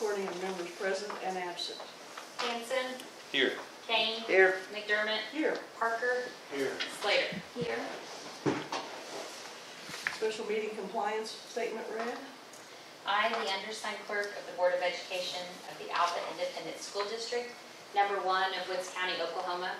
recording of members present and absent. Hanson. Here. Kane. Here. McDermott. Here. Parker. Here. Slater. Here. Special meeting compliance statement read. I, the undersigned clerk of the Board of Education of the Alva Independent School District, number 1 of Woods County, Oklahoma,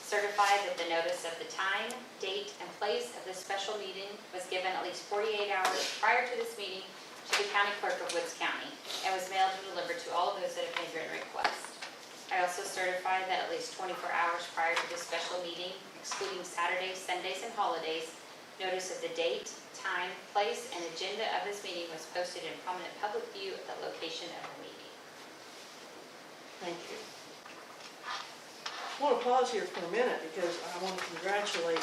certify that the notice of the time, date, and place of this special meeting was given at least 48 hours prior to this meeting to the county clerk of Woods County and was mailed and delivered to all of those that have made written request. I also certify that at least 24 hours prior to this special meeting, excluding Saturdays, Sundays, and holidays, notice of the date, time, place, and agenda of this meeting was posted in prominent public view at the location of the meeting. Thank you. I want to pause here for a minute because I want to congratulate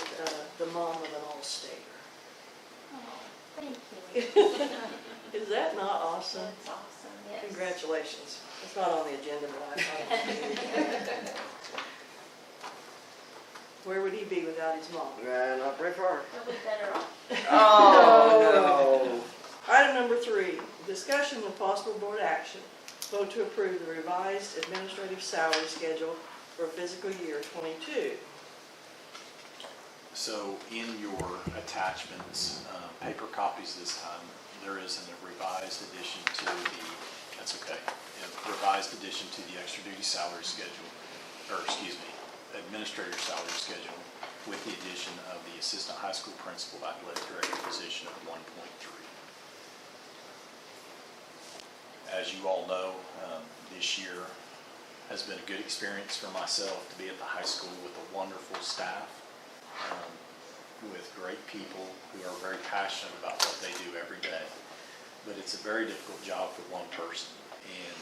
the mom of an all-stater. Oh, thank you. Is that not awesome? That's awesome, yes. Congratulations. It's not on the agenda, but I thought it was. Where would he be without his mom? Not very far. He'll be better off. Oh, no. Item number 3, discussion with possible board action. Vote to approve the revised administrative salary schedule for fiscal year 22. So in your attachments, paper copies this time, there is a revised addition to the, that's okay, a revised addition to the extra duty salary schedule, or excuse me, administrator salary schedule with the addition of the assistant high school principal athletic director position of 1.3. As you all know, this year has been a good experience for myself to be at the high school with a wonderful staff, with great people who are very passionate about what they do every day. But it's a very difficult job for one person. And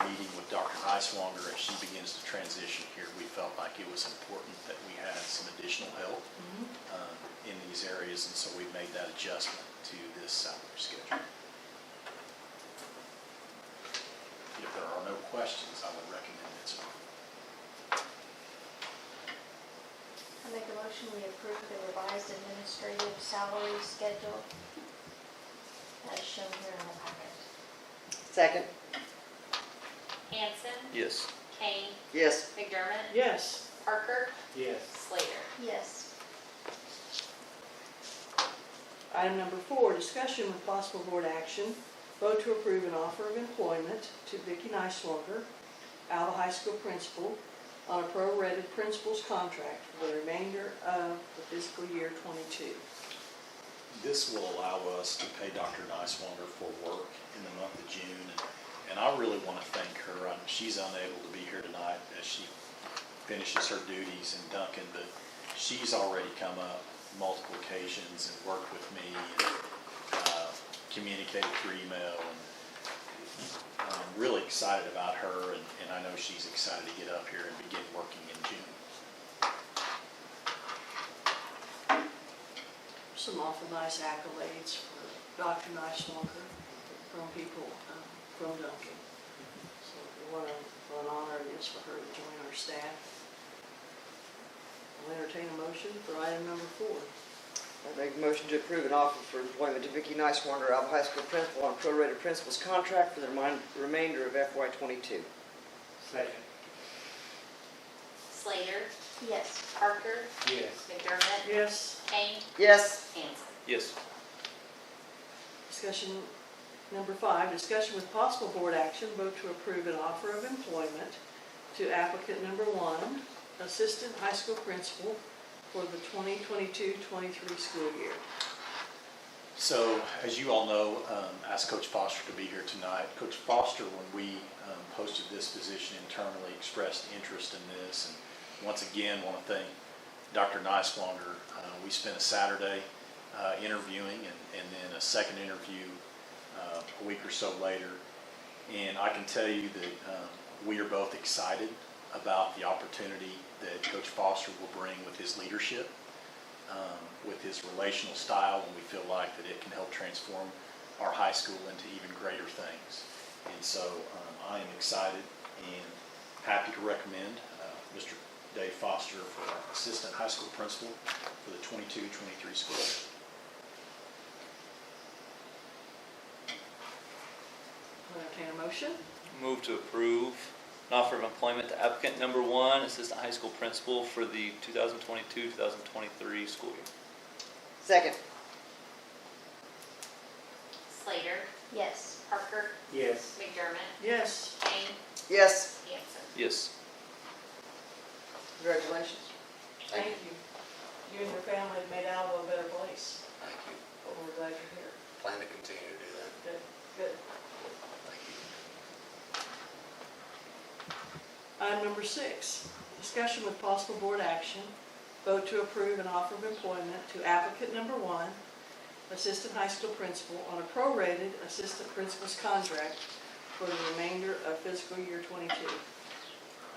meeting with Dr. Neiswanger as she begins to transition here, we felt like it was important that we had some additional help in these areas, and so we made that adjustment to this salary schedule. If there are no questions, I would recommend its approval. I make a motion we approve the revised administrative salary schedule as shown here in the packet. Second. Hanson. Yes. Kane. Yes. McDermott. Yes. Parker. Yes. Slater. Yes. Item number 4, discussion with possible board action. Vote to approve an offer of employment to Vicki Neiswanger, Alva High School principal, on a prorated principal's contract for the remainder of the fiscal year 22. This will allow us to pay Dr. Neiswanger for work in the month of June, and I really want to thank her. She's unable to be here tonight as she finishes her duties in Duncan, but she's already come up multiple occasions and worked with me and communicated through email, and I'm really excited about her, and I know she's excited to get up here and begin working in June. Some awful nice accolades for Dr. Neiswanger from people from Duncan. So what an honor it is for her to join our staff. I'll entertain a motion for item number 4. I make a motion to approve an offer for employment to Vicki Neiswanger, Alva High School principal, on a prorated principal's contract for the remainder of FY22. Second. Slater. Yes. Parker. Yes. McDermott. Yes. Kane. Yes. Hanson. Yes. Discussion number 5, discussion with possible board action, vote to approve an offer of employment to applicant number 1, assistant high school principal for the 2022-23 school year. So, as you all know, asked Coach Foster to be here tonight. Coach Foster, when we posted this position internally, expressed interest in this. And once again, want to thank Dr. Neiswanger. We spent a Saturday interviewing, and then a second interview a week or so later. And I can tell you that we are both excited about the opportunity that Coach Foster will bring with his leadership, with his relational style, and we feel like that it can help transform our high school into even greater things. And so I am excited and happy to recommend Mr. Dave Foster for our assistant high school principal for the 22-23 school year. entertain a motion. Move to approve an offer of employment to applicant number 1, assistant high school principal for the 2022-2023 school year. Second. Slater, Yes. Parker, Yes. McDermott, Yes. Kane, Yes. Hanson. Yes. Congratulations. Thank you. You and your family have made Alva a better place. Thank you. But we're glad you're here. Plan to continue to do that. Good, good. Thank you. Item number 6, discussion with possible board action, vote to approve an offer of employment to applicant number 1, assistant high school principal, on a prorated assistant principal's contract for the remainder of fiscal year '22.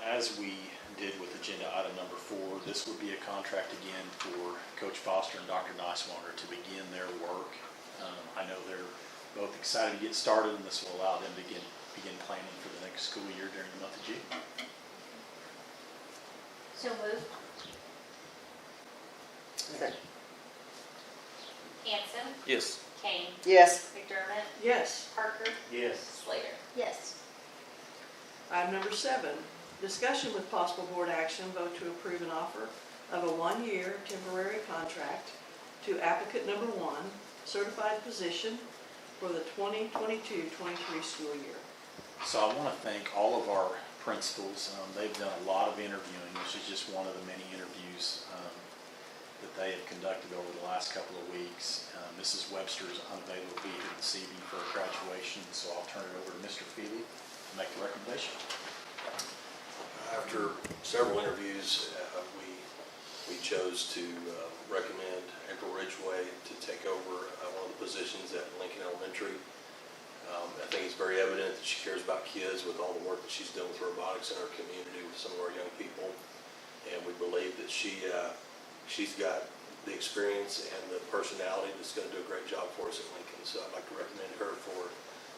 As we did with agenda item number 4, this would be a contract again for Coach Foster and Dr. Niswanger to begin their work. I know they're both excited to get started, and this will allow them to begin planning for the next school year during the month of June. So moved. Second. Hanson, Yes. Kane, Yes. McDermott, Yes. Parker, Yes. Slater. Yes. Item number 7, discussion with possible board action, vote to approve an offer of a 1-year temporary contract to applicant number 1, certified position for the 2022-23 school year. So I want to thank all of our principals. They've done a lot of interviewing. This is just one of the many interviews that they have conducted over the last couple of weeks. Mrs. Webster is unavailable to be here this evening for her graduation, so I'll turn it over to Mr. Feely to make the recommendation. After several interviews, we chose to recommend April Ridgway to take over one of the positions at Lincoln Elementary. I think it's very evident that she cares about kids with all the work that she's done with robotics in our community with some of our young people. And we believe that she's got the experience and the personality that's going to do a great job for us at Lincoln. So I'd like to recommend her for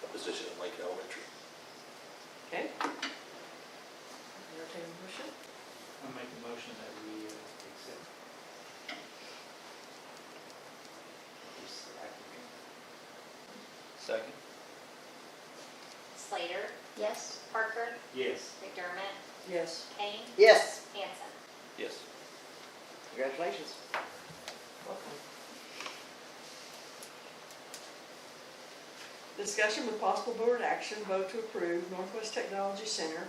a position at Lincoln Elementary. Okay? Entertain a motion. I'll make a motion that we accept this applicant. Second. Slater, Yes. Parker, Yes. McDermott, Yes. Kane, Yes. Hanson. Yes. Congratulations. Welcome. Discussion with possible board action, vote to approve Northwest Technology Center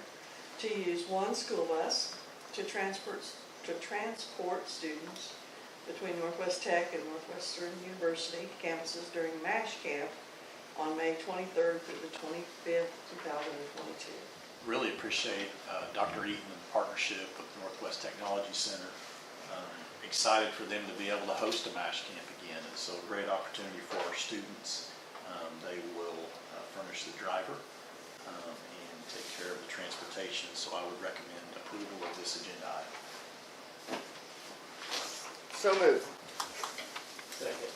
to use one school bus to transport students between Northwest Tech and Northwestern University campuses during MASH camp on May 23rd through the 25th, 2022. Really appreciate Dr. Eaton and the partnership with Northwest Technology Center. Excited for them to be able to host a MASH camp again. It's so a great opportunity for our students. They will furnish the driver and take care of the transportation, so I would recommend approval of this agenda item. So moved. Second.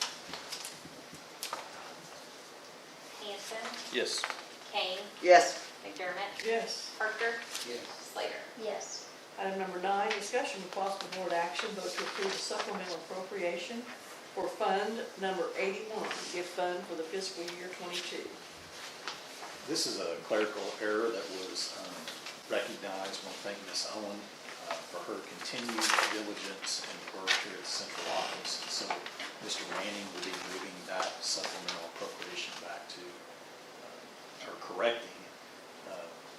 Hanson, Yes. Kane, Yes. McDermott, Yes. Parker, Yes. Slater. Yes. Item number 9, discussion with possible board action, vote to approve a supplemental appropriation for Fund Number 81, gift fund for the fiscal year '22. This is a clerical error that was recognized. I want to thank Ms. Owen for her continued diligence and work here at the central office. And so Mr. Manning will be moving that supplemental appropriation back to, or correcting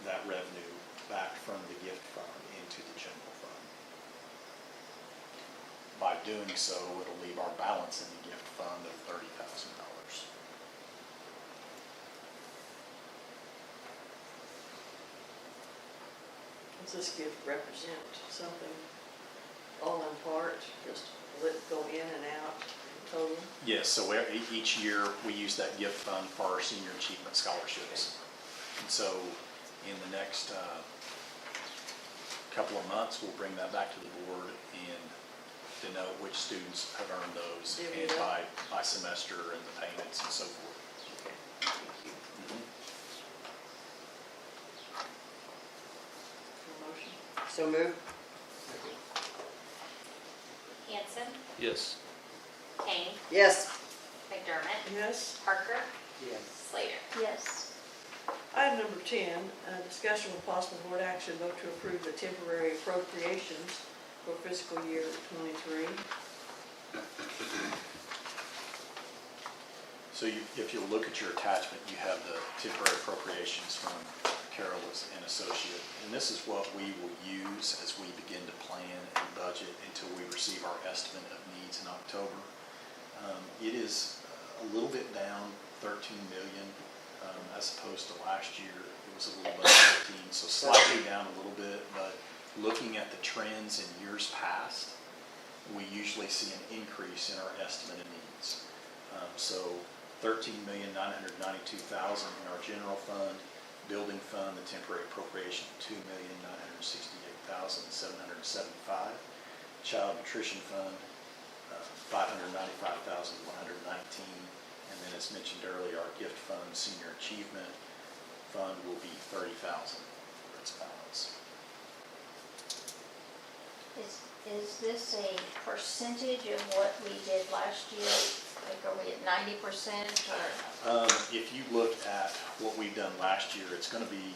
that revenue back from the gift fund into the general fund. By doing so, it'll leave our balance in the gift fund of $30,000. Does this gift represent something all in part, just let it go in and out total? Yes, so each year we use that gift fund for our senior achievement scholarships. And so in the next couple of months, we'll bring that back to the board and denote which students have earned those Divvy and it up. by semester and the payments and so forth. Okay, thank you. Motion? So moved. Second. Hanson, Yes. Kane, Yes. McDermott, Yes. Parker, Yes. Slater. Yes. Item number 10, discussion with possible board action, vote to approve the temporary appropriations for fiscal year '23. So if you look at your attachment, you have the temporary appropriations from Carroll and Associate. And this is what we will use as we begin to plan and budget until we receive our estimate of needs in October. It is a little bit down, 13 million, as opposed to last year. It was a little above 13, so slightly down a little bit. But looking at the trends in years past, we usually see an increase in our estimate of needs. So $13,992,000 in our general fund, building fund, the temporary appropriation $2,968,775, child nutrition fund $595,119, and then as mentioned earlier, our gift fund, senior achievement fund will be $30,000 for its balance. Is this a percentage of what we did last year? Like, are we at 90% or? If you look at what we've done last year, it's going to be,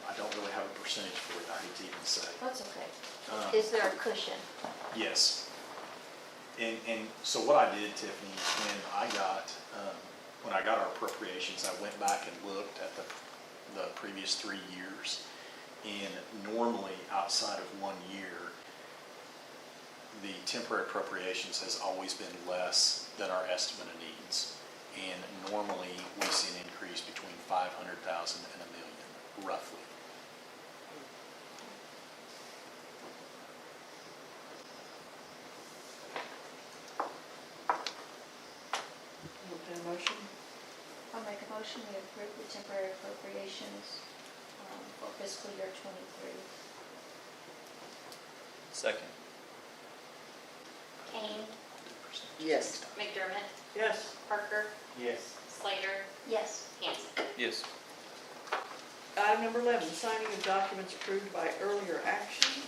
I don't really have a percentage for it, I hate to even say. That's okay. Um, Is there a cushion? Yes. And so what I did, Tiffany, when I got our appropriations, I went back and looked at the previous 3 years. And normally, outside of 1 year, the temporary appropriations has always been less than our estimate of needs. And normally, we see an increase between 500,000 and $1 million, roughly. Entertain a motion? I'll make a motion, we approve the temporary appropriations for fiscal year '23. Second. Kane, Yes. McDermott, Yes. Parker, Yes. Slater, Yes. Hanson. Yes. Item number 11, signing of documents approved by earlier action.